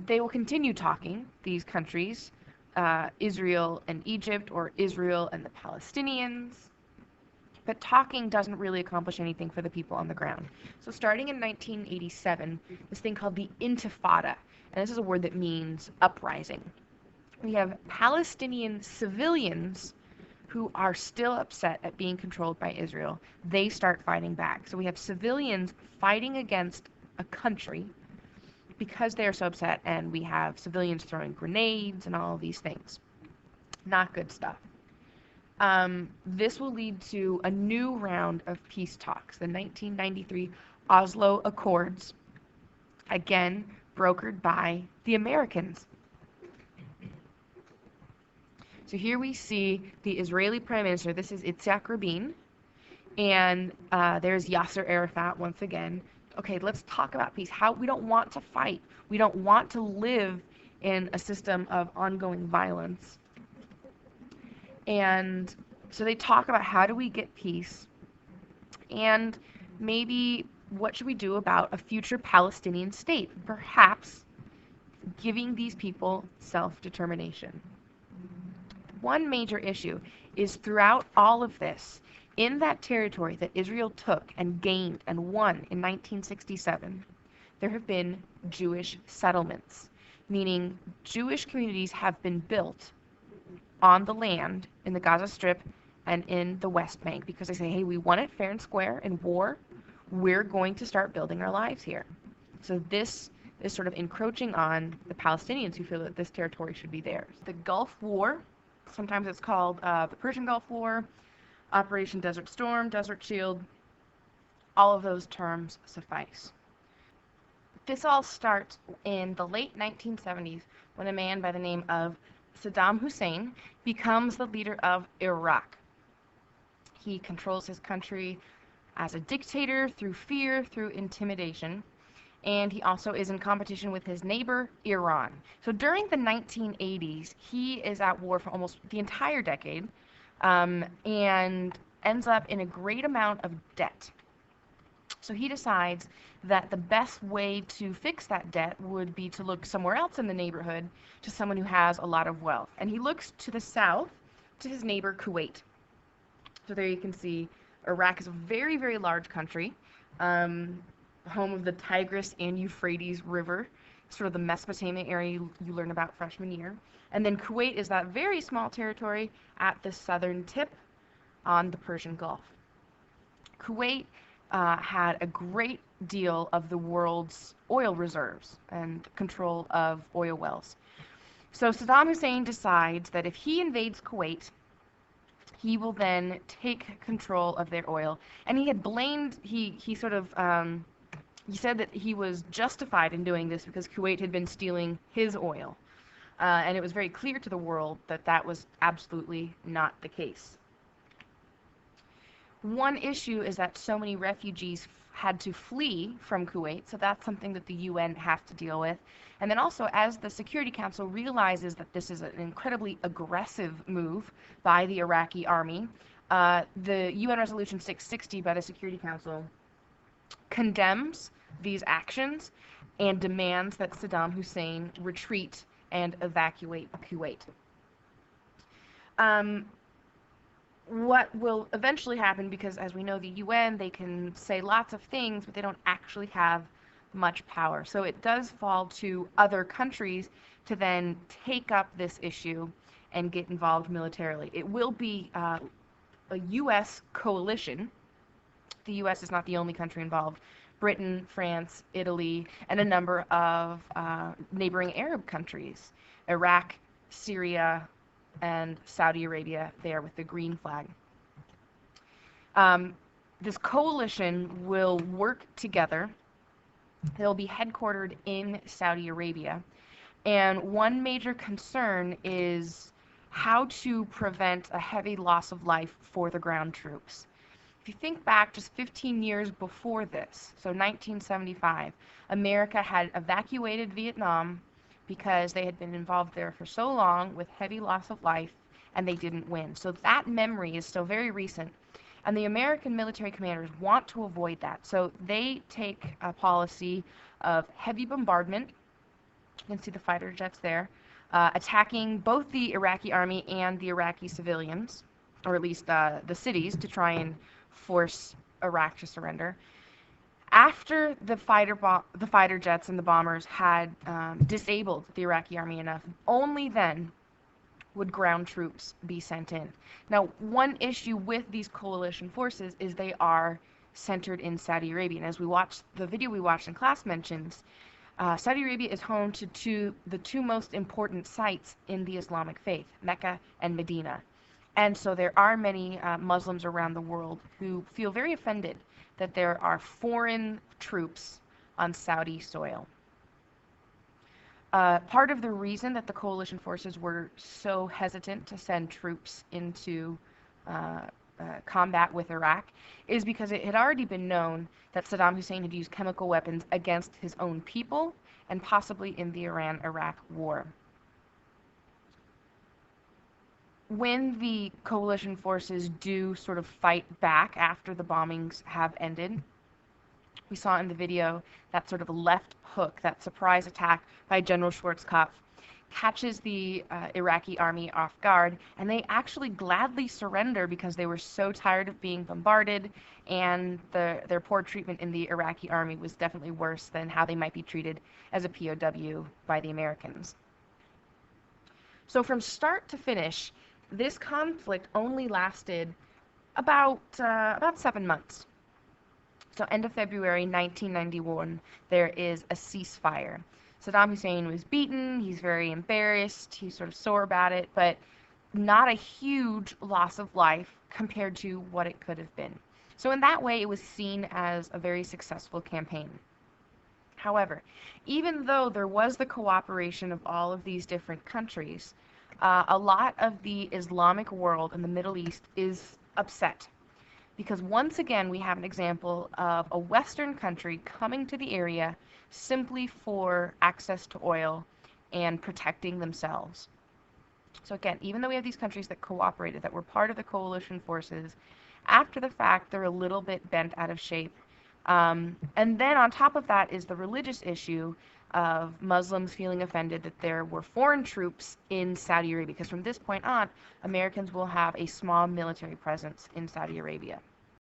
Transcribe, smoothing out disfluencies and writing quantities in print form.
They will continue talking, these countries, Israel and Egypt, or Israel and the Palestinians, but talking doesn't really accomplish anything for the people on the ground. So starting in 1987, this thing called the Intifada, and this is a word that means uprising. We have Palestinian civilians who are still upset at being controlled by Israel. They start fighting back. So we have civilians fighting against a country because they are so upset, and we have civilians throwing grenades and all of these things. Not good stuff. This will lead to a new round of peace talks, the 1993 Oslo Accords, again brokered by the Americans. So here we see the Israeli Prime Minister. This is Itzhak Rabin, and there's Yasser Arafat once again. Okay, let's talk about peace. We don't want to fight. We don't want to live in a system of ongoing violence. And so they talk about how do we get peace, and maybe what should we do about a future Palestinian state, perhaps giving these people self-determination. One major issue is throughout all of this, in that territory that Israel took and gained and won in 1967, there have been Jewish settlements, meaning Jewish communities have been built on the land in the Gaza Strip and in the West Bank because they say, hey, we won it fair and square in war. We're going to start building our lives here. So this is sort of encroaching on the Palestinians who feel that this territory should be theirs. The Gulf War, sometimes it's called the Persian Gulf War, Operation Desert Storm, Desert Shield, all of those terms suffice. This all starts in the late 1970s when a man by the name of Saddam Hussein becomes the leader of Iraq. He controls his country as a dictator through fear, through intimidation, and he also is in competition with his neighbor, Iran. So during the 1980s, he is at war for almost the entire decade, and ends up in a great amount of debt. So he decides that the best way to fix that debt would be to look somewhere else in the neighborhood to someone who has a lot of wealth. And he looks to the south to his neighbor Kuwait. So there you can see Iraq is a very, very large country, home of the Tigris and Euphrates River, sort of the Mesopotamia area you learn about freshman year. And then Kuwait is that very small territory at the southern tip on the Persian Gulf. Kuwait had a great deal of the world's oil reserves and control of oil wells. So Saddam Hussein decides that if he invades Kuwait, he will then take control of their oil. And he had blamed, he said that he was justified in doing this because Kuwait had been stealing his oil. And it was very clear to the world that that was absolutely not the case. One issue is that so many refugees had to flee from Kuwait, so that's something that the UN has to deal with. And then also, as the Security Council realizes that this is an incredibly aggressive move by the Iraqi army, the UN Resolution 660 by the Security Council condemns these actions and demands that Saddam Hussein retreat and evacuate Kuwait. What will eventually happen, because as we know, the UN, they can say lots of things, but they don't actually have much power. So it does fall to other countries to then take up this issue and get involved militarily. It will be a U.S. coalition. The U.S. is not the only country involved. Britain, France, Italy, and a number of neighboring Arab countries, Iraq, Syria, and Saudi Arabia there with the green flag. This coalition will work together. They'll be headquartered in Saudi Arabia. And one major concern is how to prevent a heavy loss of life for the ground troops. If you think back just 15 years before this, so 1975, America had evacuated Vietnam because they had been involved there for so long with heavy loss of life, and they didn't win. So that memory is still very recent, and the American military commanders want to avoid that. So they take a policy of heavy bombardment You can see the fighter jets there, attacking both the Iraqi army and the Iraqi civilians, or at least the cities, to try and force Iraq to surrender. After the fighter jets and the bombers had disabled the Iraqi army enough, only then would ground troops be sent in. Now, one issue with these coalition forces is they are centered in Saudi Arabia. And as the video we watched in class mentions, Saudi Arabia is home to the two most important sites in the Islamic faith, Mecca and Medina. And so there are many Muslims around the world who feel very offended that there are foreign troops on Saudi soil. Part of the reason that the coalition forces were so hesitant to send troops into combat with Iraq is because it had already been known that Saddam Hussein had used chemical weapons against his own people and possibly in the Iran-Iraq war. When the coalition forces do sort of fight back after the bombings have ended, we saw in the video that sort of left hook, that surprise attack by General Schwarzkopf, catches the Iraqi army off guard, and they actually gladly surrender because they were so tired of being bombarded, and their poor treatment in the Iraqi army was definitely worse than how they might be treated as a POW by the Americans. So from start to finish, this conflict only lasted about 7 months. So end of February 1991, there is a ceasefire. Saddam Hussein was beaten, he's very embarrassed, he's sort of sore about it, but not a huge loss of life compared to what it could have been. So in that way, it was seen as a very successful campaign. However, even though there was the cooperation of all of these different countries, a lot of the Islamic world in the Middle East is upset. Because once again, we have an example of a Western country coming to the area simply for access to oil and protecting themselves. So again, even though we have these countries that cooperated, that were part of the coalition forces, after the fact, they're a little bit bent out of shape. And then on top of that is the religious issue of Muslims feeling offended that there were foreign troops in Saudi Arabia, because from this point on, Americans will have a small military presence in Saudi Arabia.